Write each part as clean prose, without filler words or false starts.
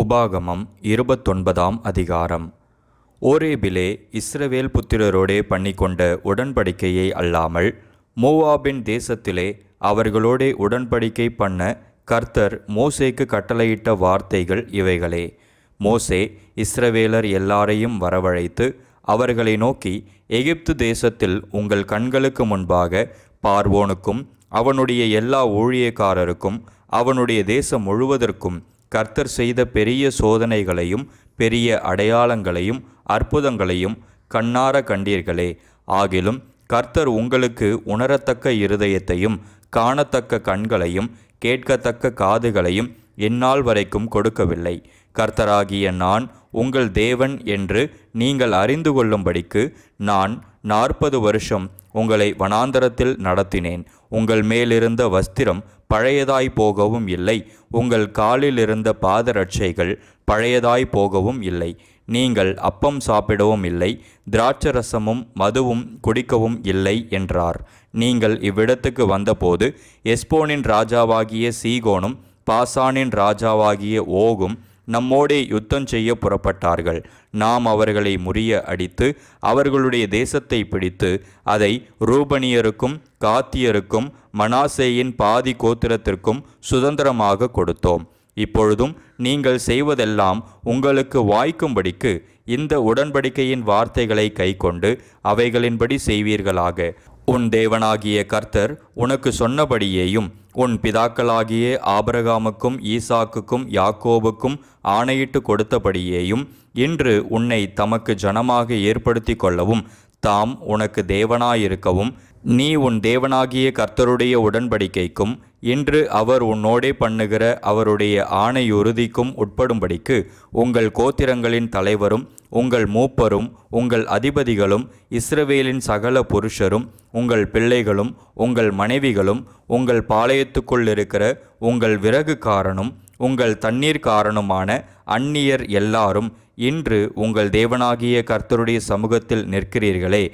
உபாகமம் 29 அதிகாரம். ஓரேபிலே இஸ்ரவேல் புத்திரரோடே பண்ணிக்கொண்ட உடன்படிக்கையை அல்லாமல் மோவாபின் தேசத்திலே அவர்களோடே உடன்படிக்கை பண்ண கர்த்தர் மோசேக்கு கட்டளையிட்ட வார்த்தைகள் இவைகளே. மோசே இஸ்ரவேலர் எல்லாரையும் வரவழைத்து அவர்களை நோக்கி, எகிப்து தேசத்தில் உங்கள் கண்களுக்கு முன்பாக பார்வோனுக்கும் அவனுடைய எல்லா ஊழியக்காரருக்கும் அவனுடைய தேசம் முழுவதற்கும் கர்த்தர் செய்த பெரிய சோதனைகளையும் பெரிய அடையாளங்களையும் அற்புதங்களையும் கண்ணார கண்டீர்களே. ஆகிலும் கர்த்தர் உங்களுக்கு உணரத்தக்க இருதயத்தையும் காணத்தக்க கண்களையும் கேட்கத்தக்க காதுகளையும் இந்நாள் வரைக்கும் கொடுக்கவில்லை. கர்த்தராகிய நான் உங்கள் தேவன் என்று நீங்கள் அறிந்து கொள்ளும்படிக்கு நான் 40 வருஷம் உங்களை வனாந்தரத்தில் நடத்தினேன். உங்கள் மேலிருந்த வஸ்திரம் பழையதாய் போகவும் இல்லை, உங்கள் காலில் இருந்த பாதரட்சைகள் பழையதாய் போகவும் இல்லை. நீங்கள் அப்பம் சாப்பிடவும் இல்லை, திராட்சரசமும் மதுவும் குடிக்கவும் இல்லை என்றார். நீங்கள் இவ்விடத்துக்கு வந்தபோது எஸ்போனின் ராஜாவாகிய சீகோனும் பாசானின் ராஜாவாகிய ஓகும் நம்மோடே யுத்தம் செய்ய புறப்பட்டார்கள். நாம் அவர்களை முறிய அடித்து அவர்களுடைய தேசத்தை பிடித்து அதை ரூபனியருக்கும் காத்தியருக்கும் மனாசேயின் பாதி கோத்திரத்திற்கும் சுதந்திரமாக கொடுத்தோம். இப்பொழுதும் நீங்கள் செய்வதெல்லாம் உங்களுக்கு வாய்க்கும்படிக்கு இந்த உடன்படிக்கையின் வார்த்தைகளை கைக்கொண்டு அவைகளின்படி செய்வீர்களாக. உன் தேவனாகிய கர்த்தர் உனக்கு சொன்னபடியேயும் உன் பிதாக்களாகிய ஆபிரகாமுக்கும் ஈசாக்குக்கும் யாக்கோபுக்கும் ஆணையிட்டு கொடுத்தபடியேயும் இன்று உன்னை தமக்கு ஜனமாக ஏற்படுத்தி கொள்ளவும் தாம் உனக்கு தேவனாயிருக்கவும் நீ உன் தேவனாகிய கர்த்தருடைய உடன்படிக்கைக்கும் இன்று அவர் உன்னோடே பண்ணுகிற அவருடைய ஆணையுறுதிக்கும் உட்படும்படிக்கு உங்கள் கோத்திரங்களின் தலைவரும் உங்கள் மூப்பரும் உங்கள் அதிபதிகளும் இஸ்ரவேலின் சகல புருஷரும் உங்கள் பிள்ளைகளும் உங்கள் மனைவிகளும் உங்கள் பாளையத்துக்குள் இருக்கிற உங்கள் விறகுக்காரனும் உங்கள் தண்ணீர்க்காரனுமான அந்நியர் எல்லாரும் இன்று உங்கள் தேவனாகிய கர்த்தருடைய சமூகத்தில் நிற்கிறீர்களே.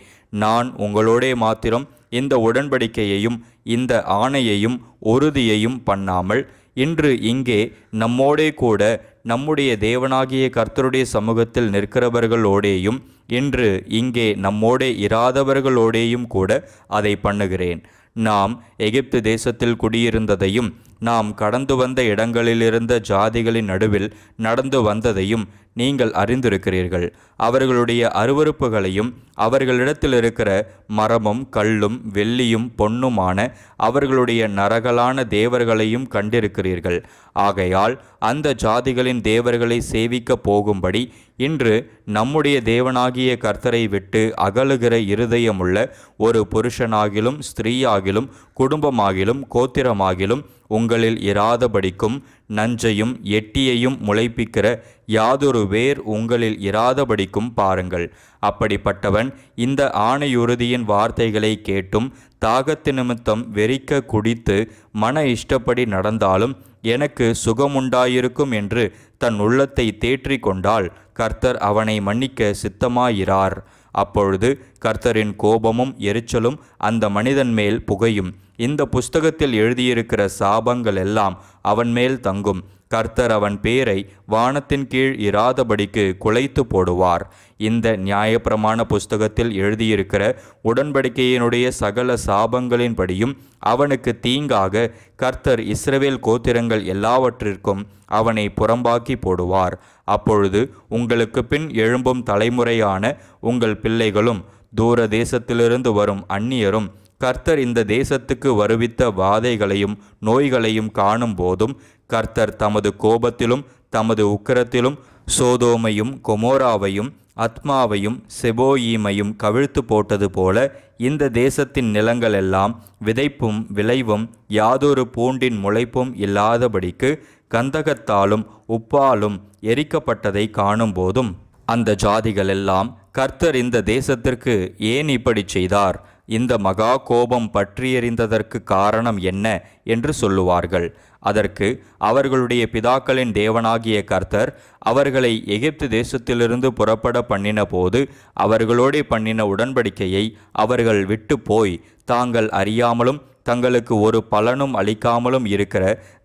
நான் உங்களோடே மாத்திரம் இந்த உடன்படிக்கையையும் இந்த ஆணையையும் உறுதியையும் பண்ணாமல் இன்று இங்கே நம்மோடே கூட நம்முடைய தேவனாகிய கர்த்தருடைய சமூகத்தில் நிற்கிறவர்களோடேயும் இன்று இங்கே நம்மோடே இராதவர்களோடேயும் கூட அதை பண்ணுகிறேன். நாம் எகிப்து தேசத்தில் குடியிருந்ததையும் நாம் கடந்து வந்த இடங்களிலிருந்த ஜாதிகளின் நடுவில் நடந்து வந்ததையும் நீங்கள் அறிந்திருக்கிறீர்கள். அவர்களுடைய அருவருப்புகளையும் அவர்களிடத்தில் இருக்கிற மரமும் கல்லும் வெள்ளியும் பொன்னுமான அவர்களுடைய நரகலான தேவர்களையும் கண்டிருக்கிறீர்கள். ஆகையால் அந்த ஜாதிகளின் தேவர்களை சேவிக்க போகும்படி இன்று நம்முடைய தேவனாகிய கர்த்தரை விட்டு அகலுகிற இருதயமுள்ள ஒரு புருஷனாகிலும் ஸ்திரீயாகிலும் குடும்பமாகிலும் கோத்திரமாகிலும் உங்களில் இராதபடிக்கும் நஞ்சையும் எட்டியையும் முளைப்பிக்கிற யாதொரு வேர் உங்களில் இராதபடிக்கும் பாருங்கள். அப்படிப்பட்டவன் இந்த ஆணையுறுதியின் வார்த்தைகளை கேட்டும் தாகத்து நிமித்தம் வெறிக்க குடித்து மன இஷ்டப்படி நடந்தாலும் எனக்கு சுகமுண்டாயிருக்கும் என்று தன் உள்ளத்தை தேற்றி கொண்டால் கர்த்தர் அவனை மன்னிக்க சித்தமாயிரார். அப்பொழுது கர்த்தரின் கோபமும் எரிச்சலும் அந்த மனிதன் மேல் புகையும். இந்த புஸ்தகத்தில் எழுதியிருக்கிற சாபங்கள் எல்லாம் அவன் மேல் தங்கும். கர்த்தர் அவன் பேரை வானத்தின் கீழ் இராதபடிக்கு குலைத்து போடுவார். இந்த நியாயப்பிரமாண புஸ்தகத்தில் எழுதியிருக்கிற உடன்படிக்கையினுடைய சகல சாபங்களின்படியும் அவனுக்கு தீங்காக கர்த்தர் இஸ்ரவேல் கோத்திரங்கள் எல்லாவற்றிற்கும் அவனை புறம்பாக்கி போடுவார். அப்பொழுது உங்களுக்கு பின் எழும்பும் தலைமுறையான உங்கள் பிள்ளைகளும் தூர தேசத்திலிருந்து வரும் அந்நியரும் கர்த்தர் இந்த தேசத்துக்கு வருவித்த வாதைகளையும் நோய்களையும் காணும் போதும் கர்த்தர் தமது கோபத்திலும் தமது உக்கிரத்திலும் சோதோமையும் கொமோராவையும் அத்மாவையும் செபோயீமையும் கவிழ்த்து போட்டது போல இந்த தேசத்தின் நிலங்களெல்லாம் விதைப்பும் விளைவும் யாதொரு பூண்டின் முளைப்பும் இல்லாதபடிக்கு கந்தகத்தாலும் உப்பாலும் எரிக்கப்பட்டதை காணும் போதும் அந்த ஜாதிகளெல்லாம் கர்த்தர் இந்த தேசத்திற்கு ஏன் இப்படி செய்தார், இந்த மகா கோபம் பற்றியெறிந்ததற்கு காரணம் என்ன என்று சொல்லுவார்கள். அதற்கு அவர்களுடைய பிதாக்களின் தேவனாகிய கர்த்தர் அவர்களை எகிப்து தேசத்திலிருந்து புறப்பட பண்ணின போது அவர்களோடே பண்ணின உடன்படிக்கையை அவர்கள் விட்டு போய் தாங்கள் அறியாமலும் தங்களுக்கு ஒரு பலனும் அளிக்காமலும் இருக்கிற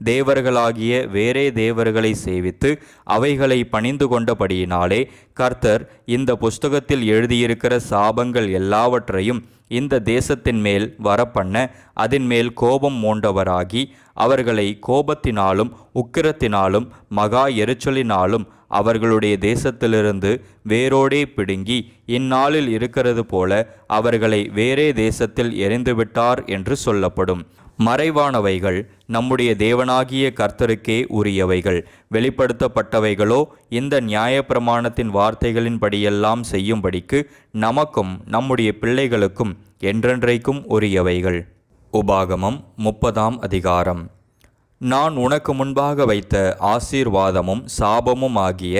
தேவர்களாகிய வேறே தேவர்களை சேவித்து அவைகளை பணிந்து கொண்டபடியினாலே கர்த்தர் இந்த புஸ்தகத்தில் எழுதியிருக்கிற சாபங்கள் எல்லாவற்றையும் இந்த தேசத்தின் மேல் வரப்பண்ண அதன் மேல் கோபம் மூண்டவராகி அவர்களை கோபத்தினாலும் உக்கிரத்தினாலும் மகா எரிச்சலினாலும் அவர்களுடைய தேசத்திலிருந்து வேரோடே பிடுங்கி இந்நாளில் இருக்கிறது போல அவர்களை வேறே தேசத்தில் எறிந்துவிட்டார் என்று சொல்லப்படும். மறைவானவைகள் நம்முடைய தேவனாகிய கர்த்தருக்கே உரியவைகள், வெளிப்படுத்தப்பட்டவைகளோ இந்த நியாயப்பிரமாணத்தின் வார்த்தைகளின்படியெல்லாம் செய்யும்படிக்கு நமக்கும் நம்முடைய பிள்ளைகளுக்கும் என்றென்றைக்கும் உரியவைகள். உபாகமம் 30ஆம் அதிகாரம். நான் உனக்கு முன்பாக வைத்த ஆசீர்வாதமும் சாபமும் ஆகிய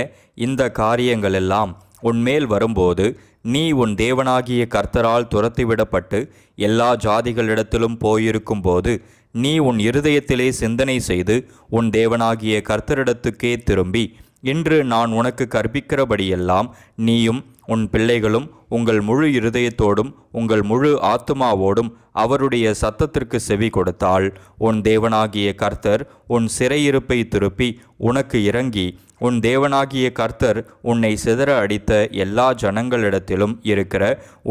இந்த காரியங்களெல்லாம் உன்மேல் வரும்போது நீ உன் தேவனாகிய கர்த்தரால் துரத்திவிடப்பட்டு எல்லா ஜாதிகளிடத்திலும் போயிருக்கும்போது நீ உன் இருதயத்திலே சிந்தனை செய்து உன் தேவனாகிய கர்த்தரிடத்துக்கே திரும்பி இன்று நான் உனக்கு கற்பிக்கிறபடியெல்லாம் நீயும் உன் பிள்ளைகளும் உங்கள் முழு இருதயத்தோடும் உங்கள் முழு ஆத்துமாவோடும் அவருடைய சத்தத்திற்கு செவி கொடுத்தால் உன் தேவனாகிய கர்த்தர் உன் சிறையிருப்பை திருப்பி உனக்கு இறங்கி உன் தேவனாகிய கர்த்தர் உன்னை சிதற அடித்த எல்லா ஜனங்களிடத்திலும் இருக்கிற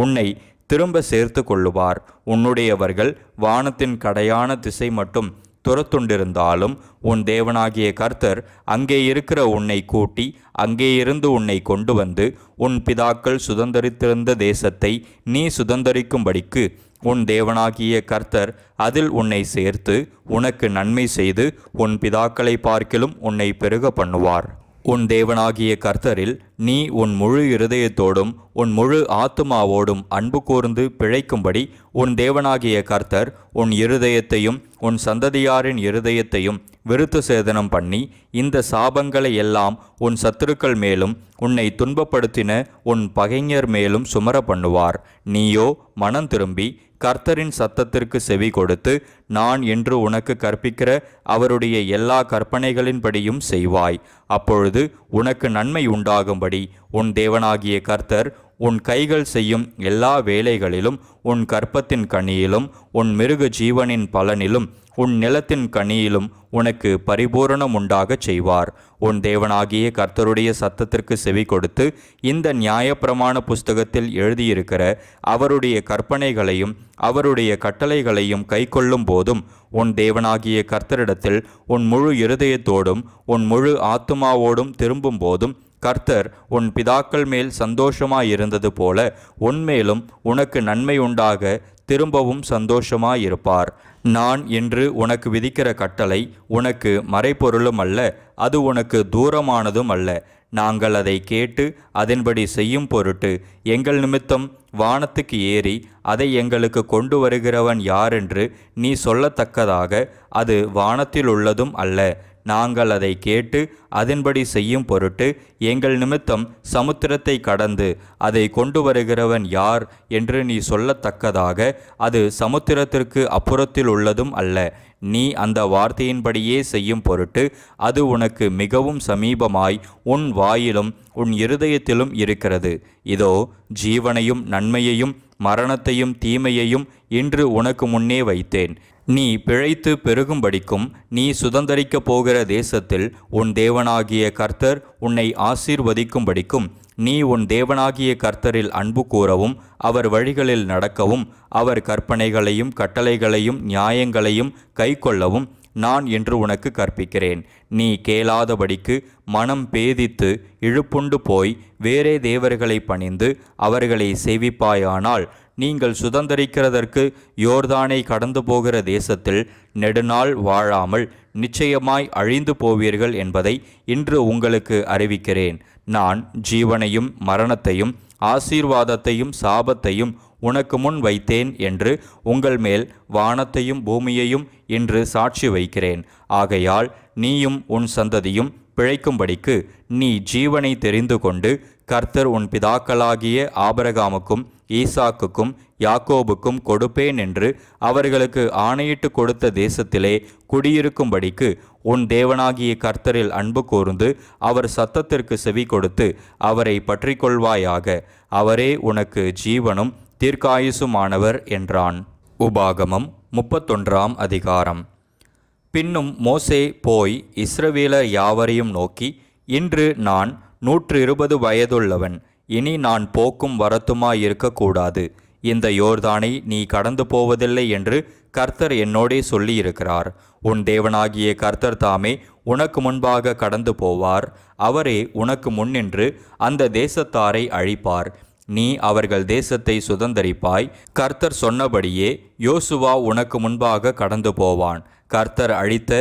உன்னை திரும்ப சேர்த்து கொள்ளுவார். உன்னுடையவர்கள் வானத்தின் கடையான திசை மட்டும் துரத்துண்டிருந்தாலும் உன் தேவனாகிய கர்த்தர் அங்கே இருக்கிற உன்னை கூட்டி அங்கே இருந்து உன்னை கொண்டு வந்து உன் பிதாக்கள் சுதந்தரித்திருந்த தேசத்தை நீ சுதந்தரிக்கும்படிக்கு உன் தேவனாகிய கர்த்தர் அதில் உன்னை சேர்த்து உனக்கு நன்மை செய்து உன் பிதாக்களை பார்க்கிலும் உன்னை பெருக பண்ணுவார். உன் தேவனாகிய கர்த்தரில் நீ உன் முழு இருதயத்தோடும் உன் முழு ஆத்துமாவோடும் அன்பு கூர்ந்து பிழைக்கும்படி உன் தேவனாகிய கர்த்தர் உன் இருதயத்தையும் உன் சந்ததியாரின் இருதயத்தையும் விருத்த சேதனம் பண்ணி இந்த சாபங்களை எல்லாம் உன் சத்துருக்கள் மேலும் உன்னை துன்பப்படுத்தின உன் பகைஞர் மேலும் சுமர பண்ணுவார். நீயோ மனம் திரும்பி கர்த்தரின் சத்தத்திற்கு செவி கொடுத்து நான் என்று உனக்கு கற்பிக்கிற அவருடைய எல்லா கற்பனைகளின்படியும் செய்வாய். அப்பொழுது உனக்கு நன்மை உண்டாகும்படி உன் தேவனாகிய கர்த்தர் உன் கைகள் செய்யும் எல்லா வேலைகளிலும் உன் கற்பத்தின் கனியிலும் உன் மிருக ஜீவனின் பலனிலும் உன் நிலத்தின் கனியிலும் உனக்கு பரிபூரணம் உண்டாகச் செய்வார். உன் தேவனாகிய கர்த்தருடைய சத்தத்திற்கு செவி கொடுத்து இந்த நியாயப்பிரமாண புஸ்தகத்தில் எழுதியிருக்கிற அவருடைய கற்பனைகளையும் அவருடைய கட்டளைகளையும் கைக்கொள்ளும் போதும் உன் தேவனாகிய கர்த்தரிடத்தில் உன் முழு இருதயத்தோடும் உன் முழு ஆத்துமாவோடும் திரும்பும் போதும் கர்த்தர் உன் பிதாக்கள் மேல் சந்தோஷமாயிருந்தது போல உன்மேலும் உனக்கு நன்மை உண்டாக திரும்பவும் சந்தோஷமாயிருப்பார். நான் என்று உனக்கு விதிக்கிற கட்டளை உனக்கு மறைபொருளும் அல்ல, அது உனக்கு தூரமானதும் அல்ல. நாங்கள் அதை கேட்டு அதன்படி செய்யும் பொருட்டு எங்கள் நிமித்தம் வானத்துக்கு ஏறி அதை எங்களுக்கு கொண்டு வருகிறவன் யாரென்று நீ சொல்லத்தக்கதாக அது வானத்தில் உள்ளதும் அல்ல. நாங்கள் அதை கேட்டு அதன்படி செய்யும் பொருட்டு எங்கள் நிமித்தம் சமுத்திரத்தை கடந்து அதை கொண்டு வருகிறவன் யார் என்று நீ சொல்லத்தக்கதாக அது சமுத்திரத்திற்கு அப்புறத்தில் உள்ளதும் அல்ல. நீ அந்த வார்த்தையின்படியே செய்யும் பொருட்டு அது உனக்கு மிகவும் சமீபமாய் உன் வாயிலும் உன் இருதயத்திலும் இருக்கிறது. இதோ ஜீவனையும் நன்மையையும் மரணத்தையும் தீமையையும் இன்று உனக்கு முன்னே வைத்தேன். நீ பிழைத்து பெருகும்படிக்கும் நீ சுதந்தரிக்கப் போகிற தேசத்தில் உன் தேவனாகிய கர்த்தர் உன்னை ஆசீர்வதிக்கும்படிக்கும் நீ உன் தேவனாகிய கர்த்தரில் அன்பு கூறவும் அவர் வழிகளில் நடக்கவும் அவர் கற்பனைகளையும் கட்டளைகளையும் நியாயங்களையும் கைக்கொள்ளவும் நான் என்று உனக்கு கற்பிக்கிறேன். நீ கேளாதபடிக்கு மனம் பேதித்து இழுப்புண்டு போய் வேறே தேவர்களை பணிந்து அவர்களை சேவிப்பாயானால் நீங்கள் சுதந்தரிக்கிறதற்கு யோர்தானை கடந்து போகிற தேசத்தில் நெடுநாள் வாழாமல் நிச்சயமாய் அழிந்து போவீர்கள் என்பதை இன்று உங்களுக்கு அறிவிக்கிறேன். நான் ஜீவனையும் மரணத்தையும் ஆசீர்வாதத்தையும் சாபத்தையும் உனக்கு முன் வைத்தேன் என்று உங்கள் மேல் வானத்தையும் பூமியையும் இன்று சாட்சி வைக்கிறேன். ஆகையால் நீயும் உன் சந்ததியும் பிழைக்கும்படிக்கு நீ ஜீவனை தெரிந்து கொண்டு கர்த்தர் உன் பிதாக்களாகிய ஆபிரகாமுக்கும் ஈசாக்குக்கும் யாக்கோபுக்கும் கொடுப்பேன் என்று அவர்களுக்கு ஆணையிட்டு கொடுத்த தேசத்திலே குடியிருக்கும்படிக்கு உன் தேவனாகிய கர்த்தரில் அன்பு கூர்ந்து அவர் சத்தத்திற்கு செவி கொடுத்து அவரை பற்றிக்கொள்வாயாக. அவரே உனக்கு ஜீவனும் தீர்க்காயுசுமானவர் என்றான். உபாகமம் 31 அதிகாரம். பின்னும் மோசே போய் இஸ்ரவேலர் யாவரையும் நோக்கி, இன்று நான் 120 வயதுள்ளவன், இனி நான் போக்கும் வரத்துமாயிருக்கக்கூடாது. இந்த யோர்தானை நீ கடந்து போவதில்லை என்று கர்த்தர் என்னோடே சொல்லியிருக்கிறார். உன் தேவனாகிய கர்த்தர் தாமே உனக்கு முன்பாக கடந்து போவார். அவரே உனக்கு முன்னின்று அந்த தேசத்தாரை அழிப்பார். நீ அவர்கள் தேசத்தை சுதந்தரிப்பாய். கர்த்தர் சொன்னபடியே யோசுவா உனக்கு முன்பாக கடந்து போவான். கர்த்தர் அழித்த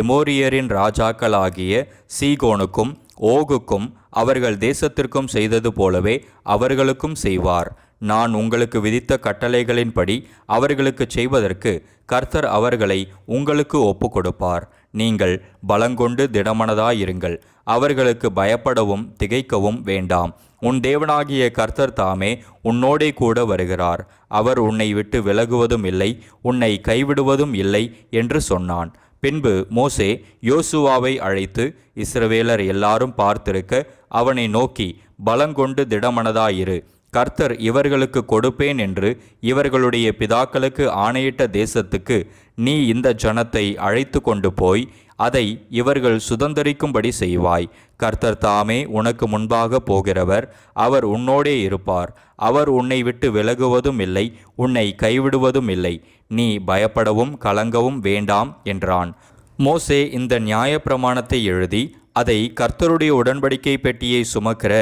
எமோரியரின் ராஜாக்களாகிய சீகோனுக்கும் ஓகுக்கும் அவர்கள் தேசத்திற்கும் செய்தது போலவே அவர்களுக்கும் செய்வார். நான் உங்களுக்கு விதித்த கட்டளைகளின்படி அவர்களுக்கு செய்வதற்கு கர்த்தர் அவர்களை உங்களுக்கு ஒப்பு கொடுப்பார். நீங்கள் பலங்கொண்டு திடமனதாயிருங்கள். அவர்களுக்கு பயப்படவும் திகைக்கவும் வேண்டாம். உன் தேவனாகிய கர்த்தர் தாமே உன்னோடே கூட வருகிறார். அவர் உன்னை விட்டு விலகுவதும் இல்லை, உன்னை கைவிடுவதும் இல்லை என்று சொன்னான். பின்பு மோசே யோசுவாவை அழைத்து, இஸ்ரவேலர் எல்லாரும் பார்த்திருக்க அவனை நோக்கி, பலங்கொண்டு திடமனதாயிரு. கர்த்தர் இவர்களுக்கு கொடுப்பேன் என்று இவர்களுடைய பிதாக்களுக்கு ஆணையிட்ட தேசத்துக்கு நீ இந்த ஜனத்தை அழைத்து கொண்டு போய் அதை இவர்கள் சுதந்தரிக்கும்படி செய்வாய். கர்த்தர் தாமே உனக்கு முன்பாக போகிறவர். அவர் உன்னோடே இருப்பார். அவர் உன்னை விட்டு விலகுவதும் இல்லை, உன்னை கைவிடுவதும் இல்லை. நீ பயப்படவும் கலங்கவும் வேண்டாம் என்றான். மோசே இந்த நியாயப்பிரமாணத்தை எழுதி அதை கர்த்தருடைய உடன்படிக்கை பெட்டியை சுமக்கிற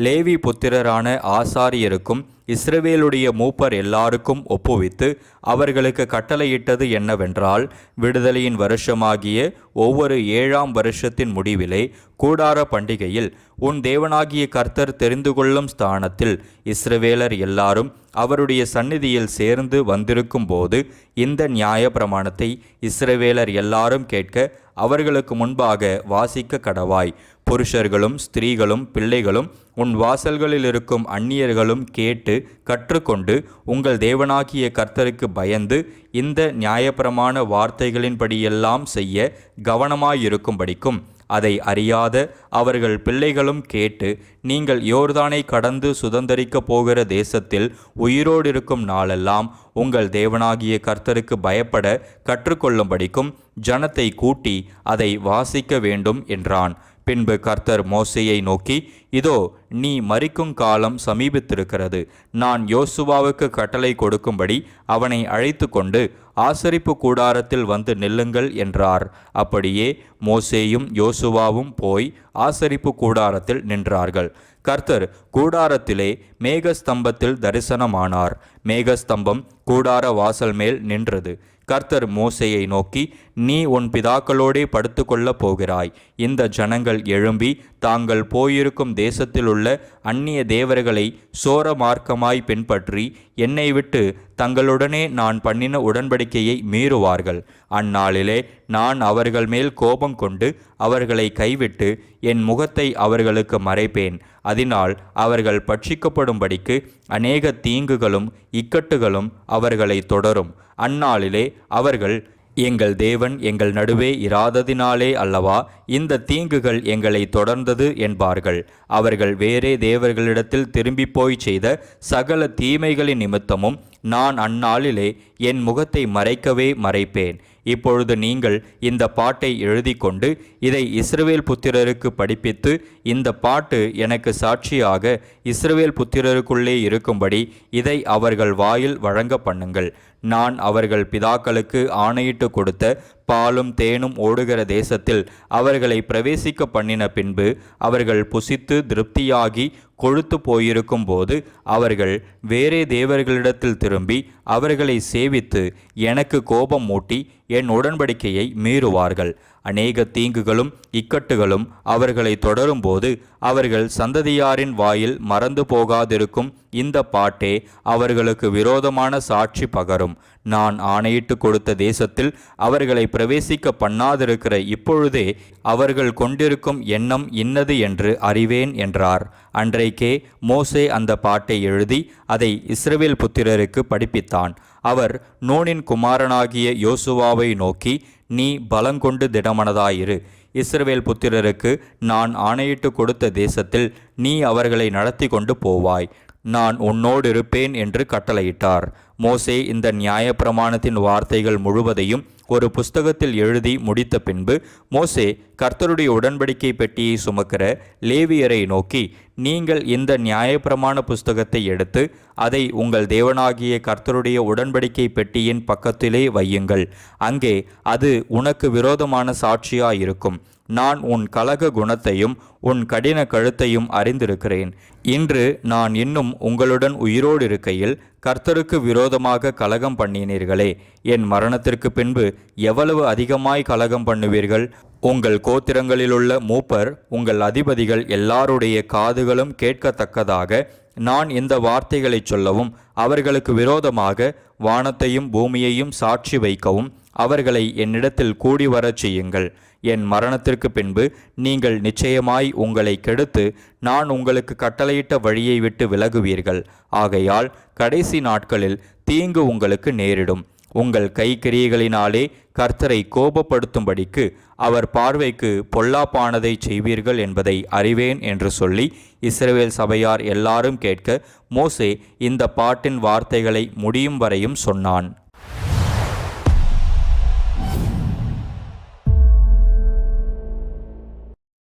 லேவி புத்திரரான ஆசாரியருக்கும் இஸ்ரவேலுடைய மூப்பர் எல்லாருக்கும் ஒப்புவித்து அவர்களுக்கு கட்டளையிட்டது என்னவென்றால், விடுதலையின் வருஷமாகிய ஒவ்வொரு 7ஆம் வருஷத்தின் முடிவிலே கூடார பண்டிகையில் உன் தேவனாகிய கர்த்தர் தெரிந்து கொள்ளும் ஸ்தானத்தில் இஸ்ரவேலர் எல்லாரும் அவருடைய சந்நிதியில் சேர்ந்து வந்திருக்கும் போது இந்த நியாய பிரமாணத்தை இஸ்ரவேலர் எல்லாரும் கேட்க அவர்களுக்கு முன்பாக வாசிக்க கடவாய். புருஷர்களும் ஸ்திரீகளும் பிள்ளைகளும் உன் வாசல்களில் இருக்கும் அந்நியர்களும் கேட்டு கற்றுக்கொண்டு உங்கள் தேவனாகிய கர்த்தருக்கு பயந்து இந்த நியாயப்பிரமாண வார்த்தைகளின்படியெல்லாம் செய்ய கவனமாயிருக்கும்படிக்கும் அதை அறியாத அவர்கள் பிள்ளைகளும் கேட்டு நீங்கள் யோர்தானை கடந்து சுதந்தரிக்கப் போகிற தேசத்தில் உயிரோடு இருக்கும் நாளெல்லாம் உங்கள் தேவனாகிய கர்த்தருக்கு பயப்பட கற்றுக்கொள்ளும்படிக்கும் ஜனத்தை கூட்டி அதை வாசிக்க வேண்டும் என்றான். பின்பு கர்த்தர் மோசேயை நோக்கி, இதோ நீ மரிக்கும் காலம் சமீபித்திருக்கிறது. நான் யோசுவாவுக்கு கட்டளை கொடுக்கும்படி அவனை அழைத்து கொண்டு ஆசரிப்பு கூடாரத்தில் வந்து நில்லுங்கள் என்றார். அப்படியே மோசேயும் யோசுவாவும் போய் ஆசரிப்பு கூடாரத்தில் நின்றார்கள். கர்த்தர் கூடாரத்திலே மேகஸ்தம்பத்தில் தரிசனமானார். மேகஸ்தம்பம் கூடார வாசல் மேல் நின்றது. கர்த்தர் மோசேயை நோக்கி, நீ உன் பிதாக்களோடே படுத்துக்கொள்ளப் போகிறாய். இந்த ஜனங்கள் எழும்பி தாங்கள் போயிருக்கும் தேசத்திலுள்ள அந்நிய தேவர்களை சோர மார்க்கமாய் பின்பற்றி என்னை விட்டு தங்களுடனே நான் பண்ணின உடன்படிக்கையை மீறுவார்கள். அந்நாளிலே நான் அவர்கள் மேல் கோபம் கொண்டு அவர்களை கைவிட்டு என் முகத்தை அவர்களுக்கு மறைப்பேன். அதனால் அவர்கள் பட்சிக்கப்படும்படிக்கு அநேக தீங்குகளும் இக்கட்டுகளும் அவர்களை தொடரும். அந்நாளிலே அவர்கள், எங்கள் தேவன் எங்கள் நடுவே இராததினாலே அல்லவா இந்த தீங்குகள் எங்களை தொடர்ந்தது என்பார்கள். அவர்கள் வேறே தேவர்களிடத்தில் திரும்பி போய் செய்த சகல தீமைகளின் நிமித்தமும் நான் அந்நாளிலே என் முகத்தை மறைக்கவே மறைப்பேன். இப்பொழுது நீங்கள் இந்த பாட்டை எழுதி கொண்டு இதை இஸ்ரவேல் புத்திரருக்கு படிப்பித்து, இந்த பாட்டு எனக்கு சாட்சியாக இஸ்ரவேல் புத்திரருக்குள்ளே இருக்கும்படி இதை அவர்கள் வாயில் வழங்க பண்ணுங்கள். நான் அவர்கள் பிதாக்களுக்கு ஆணையிட்டு கொடுத்த பாலும் தேனும் ஓடுகிற தேசத்தில் அவர்களை பிரவேசிக்க பண்ணின பின்பு அவர்கள் புசித்து திருப்தியாகி கொழுத்து போயிருக்கும் போது அவர்கள் வேறே தேவர்களிடத்தில் திரும்பி அவர்களை சேவித்து எனக்கு கோபம் மூட்டி என் உடன்படிக்கையை மீறுவார்கள். அநேக தீங்குகளும் இக்கட்டுகளும் அவர்களை தொடரும்போது அவர்கள் சந்ததியாரின் வாயில் மறந்து போகாதிருக்கும் இந்த பாட்டே அவர்களுக்கு விரோதமான சாட்சி பகரும். நான் ஆணையிட்டு கொடுத்த தேசத்தில் அவர்களை பிரவேசிக்க பண்ணாதிருக்கிற இப்பொழுதே அவர்கள் கொண்டிருக்கும் எண்ணம் இன்னது என்று அறிவேன் என்றார். அன்றைக்கே மோசே அந்த பாட்டை எழுதி அதை இஸ்ரவேல் புத்திரருக்கு படிப்பித்தான். அவர் நூனின் குமாரனாகிய யோசுவாவை நோக்கி, நீ பலங்கொண்டு திடமனதாயிரு. இஸ்ரவேல் புத்திரருக்கு நான் ஆணையிட்டு கொடுத்த தேசத்தில் நீ அவர்களை நடத்தி கொண்டு போவாய். நான் உன்னோடு இருப்பேன் என்று கட்டளையிட்டார். மோசே இந்த நியாயப்பிரமாணத்தின் வார்த்தைகள் முழுவதையும் ஒரு புஸ்தகத்தில் எழுதி முடித்த பின்பு மோசே கர்த்தருடைய உடன்படிக்கை பெட்டியை சுமக்கிற லேவியரை நோக்கி, நீங்கள் இந்த நியாயப்பிரமாண புஸ்தகத்தை எடுத்து அதை உங்கள் தேவனாகிய கர்த்தருடைய உடன்படிக்கை பெட்டியின் பக்கத்திலே வையுங்கள். அங்கே அது உனக்கு விரோதமான சாட்சியாயிருக்கும். நான் உன் கலக குணத்தையும் உன் கடின கழுத்தையும் அறிந்திருக்கிறேன். இன்று நான் இன்னும் உங்களுடன் உயிரோடு இருக்கையில் கர்த்தருக்கு விரோதமாக கலகம் பண்ணினீர்களே, என் மரணத்திற்கு பின்பு எவ்வளவு அதிகமாய் கலகம் பண்ணுவீர்கள்? உங்கள் கோத்திரங்களிலுள்ள மூப்பர், உங்கள் அதிபதிகள் எல்லாருடைய காதுகளும் கேட்கத்தக்கதாக நான் இந்த வார்த்தைகளை சொல்லவும், அவர்களுக்கு விரோதமாக வானத்தையும் பூமியையும் சாட்சி வைக்கவும் அவர்களை என்னிடத்தில் கூடி வரச் செய்யுங்கள். என் மரணத்திற்கு பின்பு நீங்கள் நிச்சயமாய் உங்களை கெடுத்து நான் உங்களுக்கு கட்டளையிட்ட வழியை விட்டு விலகுவீர்கள். ஆகையால் கடைசி நாட்களில் தீங்கு உங்களுக்கு நேரிடும். உங்கள் கைக்கிரியைகளினாலே கர்த்தரை கோபப்படுத்தும்படிக்கு அவர் பார்வைக்கு பொல்லாப்பானதை செய்வீர்கள் என்பதை அறிவேன் என்று சொல்லி இஸ்ரவேல் சபையார் எல்லாரும் கேட்க மோசே இந்த பாட்டின் வார்த்தைகளை முடியும் வரையும் சொன்னான்.